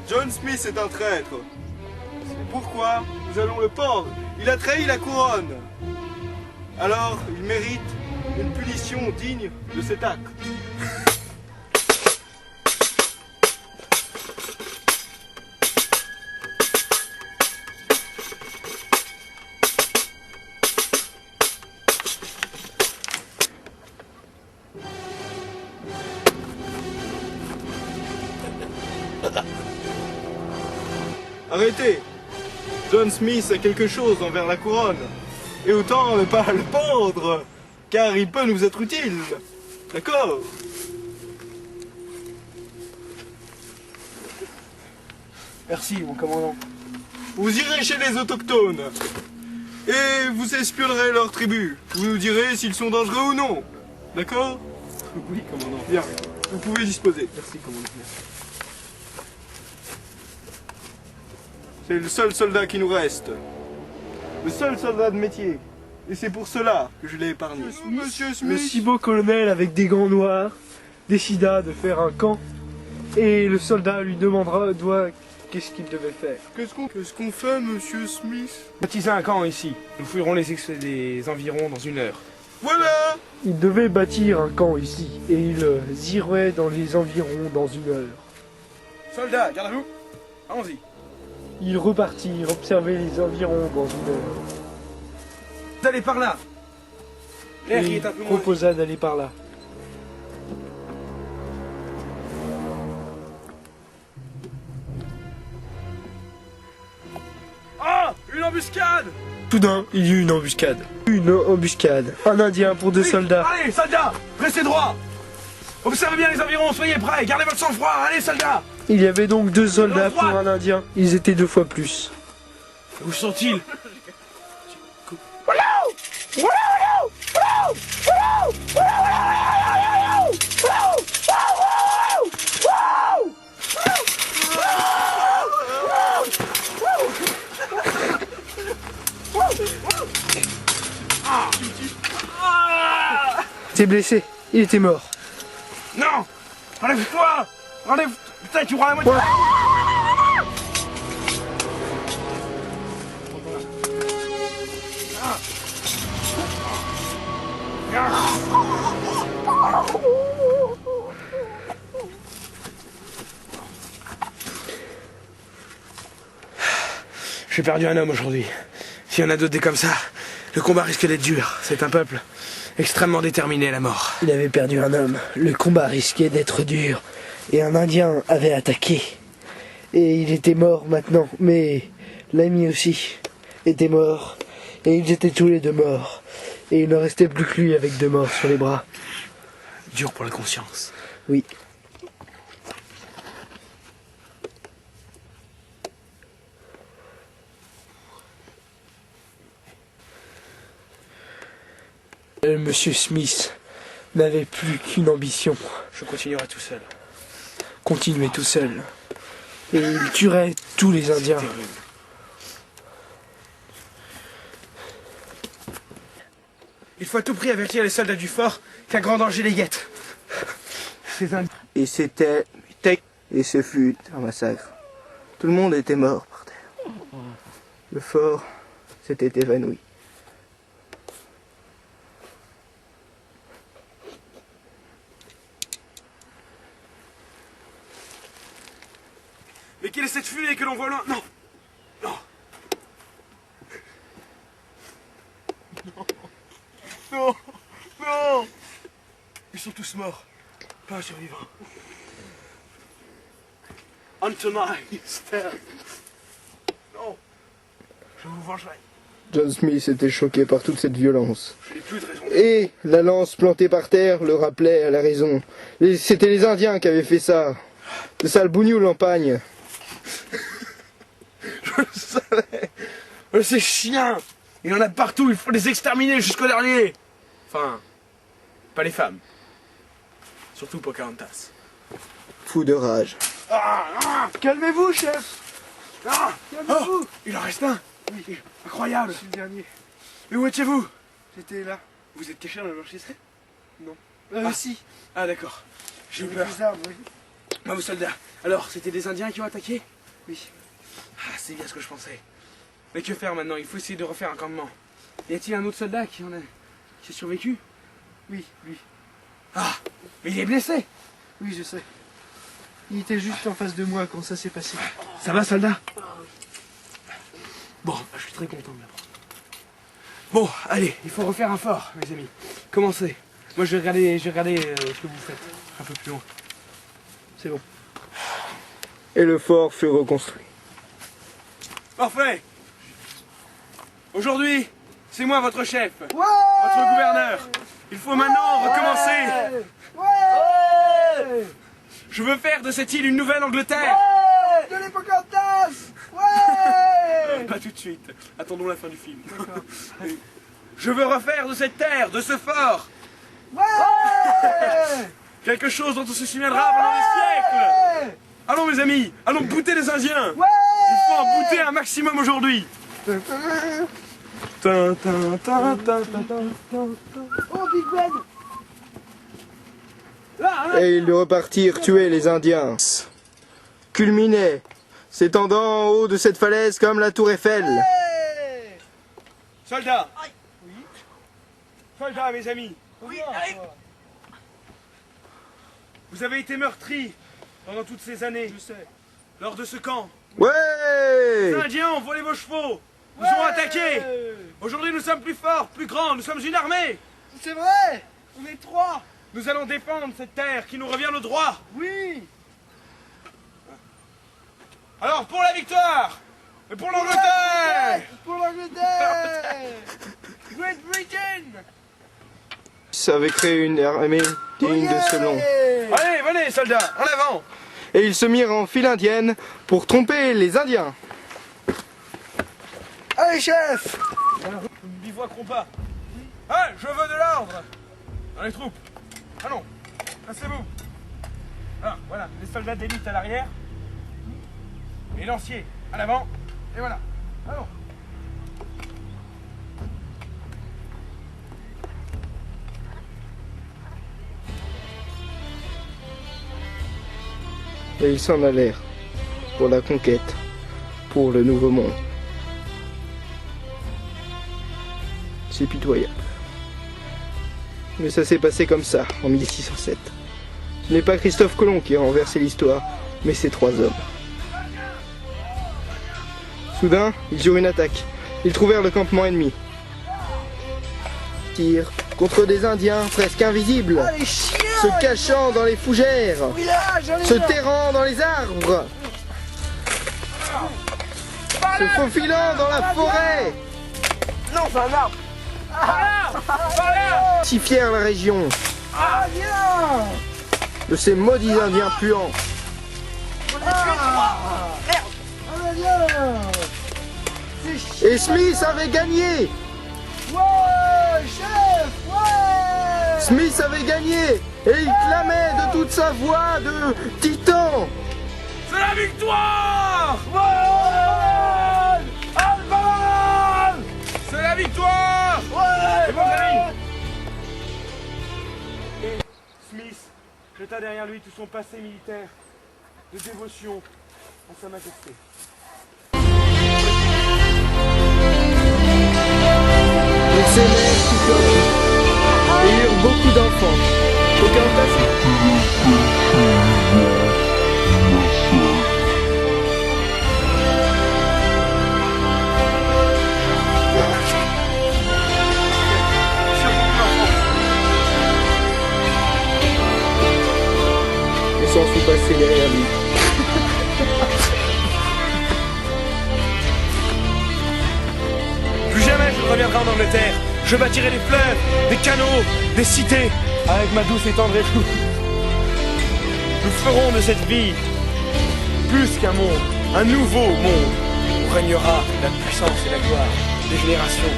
John Smith est un traître. C'est pourquoi nous allons le pendre. Il a trahi la couronne. Alors, il mérite une punition digne de cet acte. Arrêtez! John Smith a quelque chose envers la couronne. Et autant ne pas le pendre, car il peut nous être utile. D'accord? Merci, mon commandant. Vous irez chez les autochtones. Et vous espionnerez leur tribu. Vous nous direz s'ils sont dangereux ou non. D'accord? Oui, commandant. Bien. Vous pouvez disposer. Merci, commandant. C'est le seul soldat qui nous reste. Le seul soldat de métier. Et c'est pour cela que je l'ai épargné. Monsieur Smith. Le si beau colonel avec des gants noirs décida de faire un camp. Et le soldat lui demandera qu'est-ce qu'il devait faire. Qu'est-ce qu'on fait, monsieur Smith? Bâtissez un camp ici. Nous fouillerons les environs dans 1 heure. Voilà! Il devait bâtir un camp ici. Et ils iraient dans les environs dans 1 heure. Soldats, garde à vous. Allons-y. Ils repartirent observer les environs dans 1 heure. Vous allez par là. L'air Et y est il un peu moins. proposa d'aller par là. Ah! Une embuscade! Soudain, il y eut une embuscade. Une embuscade. Un Indien pour 2 soldats. Allez, soldats! Restez droits! Observez bien les environs, soyez prêts, gardez votre sang-froid, allez, soldats! Il y avait donc 2 soldats pour un Indien. Ils étaient 2 fois plus. Où sont-ils? Il était blessé. Il était mort. Non! Enlève-toi! Enlève... Putain, tu prends la moitié! J'ai perdu un homme aujourd'hui. S'il y en a d'autres des comme ça, le combat risque d'être dur. C'est un peuple extrêmement déterminé à la mort. Il avait perdu un homme. Le combat risquait d'être dur. Et un Indien avait attaqué. Et il était mort maintenant. Mais l'ami aussi était mort. Et ils étaient tous les 2 morts. Et il ne restait plus que lui avec 2 morts sur les bras. Dur pour la conscience. Oui. Monsieur Smith n'avait plus qu'une ambition. Je continuerai tout seul. Continuer tout seul. Et il tuerait tous les Indiens. Terrible. Il faut à tout prix avertir les soldats du fort qu'un grand danger les guette. Ces Indiens. Et c'était... Et ce fut un massacre. Tout le monde était mort par terre. Le fort s'était évanoui. Mais quelle est cette fumée que l'on voit loin? Non! Non! Non! Non! Ils sont tous morts. Pas un survivant. Antonin, Esther. Non! Je vous vengerai. John Smith était choqué par toute cette violence. Je n'ai plus de raison. Et la lance plantée par terre le rappelait à la raison. C'était les Indiens qui avaient fait ça. Le sale bougnou l'empagne. Je le savais. Ces chiens, il y en a partout, il faut les exterminer jusqu'au dernier. Enfin, pas les femmes. Surtout Pocahontas. Fou de rage. Calmez-vous, chef. Oh, il en reste un. Oui. Incroyable. C'est le dernier. Mais où étiez-vous? J'étais là. Vous êtes caché dans la blanchisserie? Non. Si. Ah d'accord. J'ai eu Avec peur. les arbres, oui. Bravo soldat. Alors, c'était des Indiens qui ont attaqué? Oui. Ah, c'est bien ce que je pensais. Mais que faire maintenant? Il faut essayer de refaire un campement. Y a-t-il un autre soldat qui a survécu? Oui, lui. Ah, mais il est blessé. Oui, je sais. Il était juste en face de moi quand ça s'est passé. Ça va, soldat? Bon, je suis très content de l'apprendre. Bon, allez, il faut refaire un fort, mes amis. Commencez. Moi, je vais regarder ce que vous faites un peu plus loin. C'est bon. Et le fort fut reconstruit. Parfait. Aujourd'hui, c'est moi votre chef, Ouais, votre gouverneur. Il faut maintenant recommencer. Ouais. Je veux faire de cette île une nouvelle Angleterre. De l'Hippocampas. Ouais. Pas tout de suite. Attendons la fin du film. Je veux refaire de cette terre, de ce fort, Ouais. quelque chose dont on se souviendra pendant des siècles. Allons mes amis, allons bouter les Indiens. Ouais. Il faut en bouter un maximum aujourd'hui. Oh, Big Ben. Et ils repartirent tuer les Indiens. Culminait, s'étendant en haut de cette falaise comme la tour Eiffel. Soldats. Oui. Soldats, mes amis. Oui. Vous avez été meurtris pendant toutes ces années. Je sais. Lors de ce camp. Ouais! Les Indiens ont volé vos chevaux. Nous ont attaqués. Aujourd'hui, nous sommes plus forts, plus grands. Nous sommes une armée. C'est vrai. On est 3. Nous allons défendre cette terre qui nous revient le droit. Oui. Alors, pour la victoire et pour l'Angleterre. Pour l'Angleterre. Great Britain. Ça avait créé une armée digne de ce nom. Allez, venez, soldats, en avant. Et ils se mirent en file indienne pour tromper les Indiens. Allez, chef. Nous ne bivouaquerons pas. Ah, je veux de l'ordre. Dans les troupes. Allons, placez-vous. Ah, voilà, les soldats d'élite à l'arrière. Et lanciers à l'avant. Et voilà. Allons. Et ils s'en allèrent pour la conquête, pour le nouveau monde. C'est pitoyable. Mais ça s'est passé comme ça, en 1607. Ce n'est pas Christophe Colomb qui a renversé l'histoire, mais ces 3 hommes. Soudain, ils eurent une attaque. Ils trouvèrent le campement ennemi. Tir contre des Indiens presque invisibles, Les chiens. se cachant dans les fougères, Oui, là, j'en ai se là. terrant dans les arbres, se faufilant dans la forêt, Non, c'est un arbre. pacifièrent la région Ah, viens. de ces maudits Indiens puants. Ah, viens. C'est chiant. Et Smith avait gagné. Ouais, chef. Ouais. Smith avait gagné et il clamait de toute sa voix de titan. C'est la victoire. Alban. C'est la victoire. Ouais. Et bon, amis. Et Smith jeta derrière lui tout son passé militaire de dévotion à sa majesté. Ils s'aimèrent tout comme et eurent beaucoup d'enfants. Aucun passé. Et s'en fut passé derrière lui. Plus jamais je ne reviendrai en Angleterre. Je bâtirai des fleuves, des canaux, des cités, avec ma douce et tendre épouse. Nous ferons de cette vie plus qu'un monde, un nouveau monde, où régnera la puissance et la gloire des générations